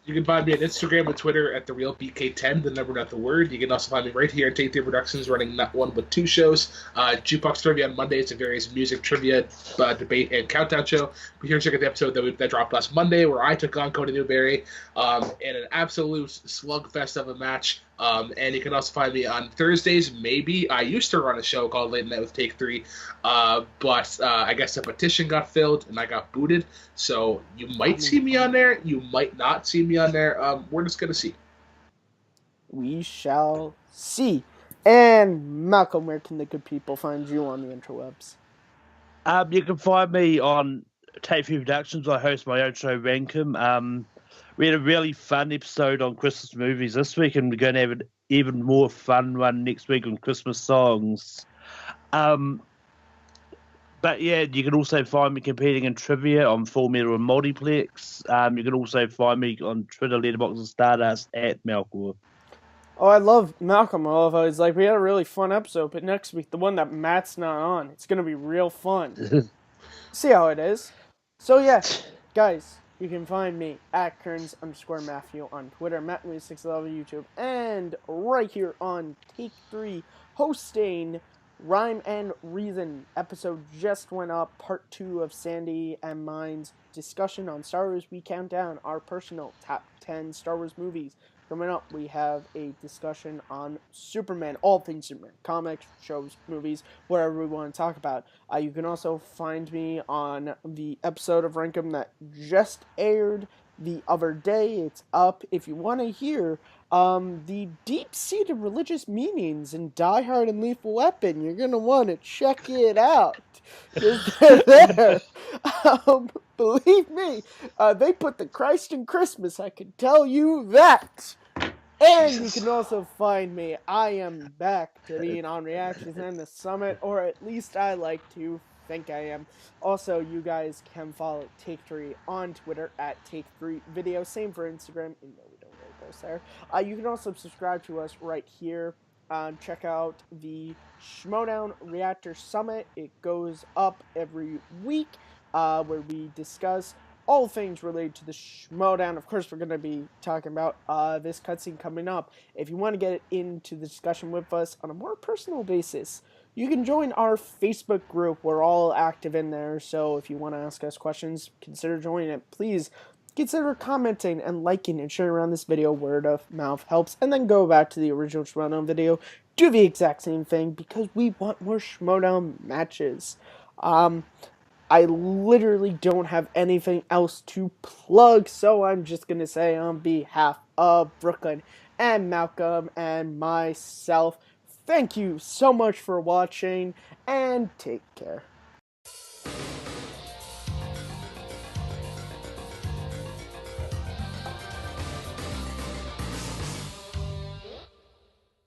You can find me on Instagram and Twitter at TheRealBK10, the number, not the word. You can also find me right here at Take 3 Productions, running not one but two shows. Jukebox Trivia on Mondays, a various music trivia, debate, and countdown show. Be sure to check out the episode that dropped last Monday, where I took on Cody Newberry in an absolute slugfest of a match. And you can also find me on Thursdays, maybe. I used to run a show called Late Night with Take 3, but I guess a petition got filled and I got booted. So you might see me on there. You might not see me on there. We're just going to see. We shall see. And Malcolm, where can the good people find you on the interwebs? You can find me on Take 3 Productions. I host my own show, Rankum. We had a really fun episode on Christmas movies this week, and we're going to have an even more fun one next week on Christmas songs. But yeah, you can also find me competing in trivia on Full Metal and Multiplex. You can also find me on Twitter, Letterboxd, and Stardust at Malcolm. Oh, I love Malcolm. I love how he's like, we had a really fun episode, but next week, the one that Matt's not on, it's going to be real fun. See how it is. So yeah, guys, you can find me at Kearns_Matthew on Twitter, MattLees611 YouTube, and right here on Take 3, hosting Rhyme and Reason. Episode just went up, part 2 of Sandy and mine's discussion on Star Wars. We count down our personal top 10 Star Wars movies. Coming up, we have a discussion on Superman, all things Superman, comics, shows, movies, whatever we want to talk about. You can also find me on the episode of Rankum that just aired the other day. It's up. If you want to hear the deep-seated religious meanings in Die Hard and Lethal Weapon, you're going to want to check it out. Because they're there. Believe me, they put the Christ in Christmas, I can tell you that. And you can also find me. I am back to being on Reactions and the Summit, or at least I like to think I am. Also, you guys can follow Take 3 on Twitter at Take 3 Video. Same for Instagram, even though we don't really post there. You can also subscribe to us right here. Check out the Schmoedown Reactor Summit. It goes up every week where we discuss all things related to the Schmoedown. Of course, we're going to be talking about this cutscene coming up. If you want to get into the discussion with us on a more personal basis, you can join our Facebook group. We're all active in there, so if you want to ask us questions, consider joining it. Please consider commenting and liking and sharing around this video. Word of mouth helps. And then go back to the original Schmoedown video. Do the exact same thing because we want more Schmoedown matches. I literally don't have anything else to plug, so I'm just going to say on behalf of Brooklyn and Malcolm and myself, thank you so much for watching, and take care.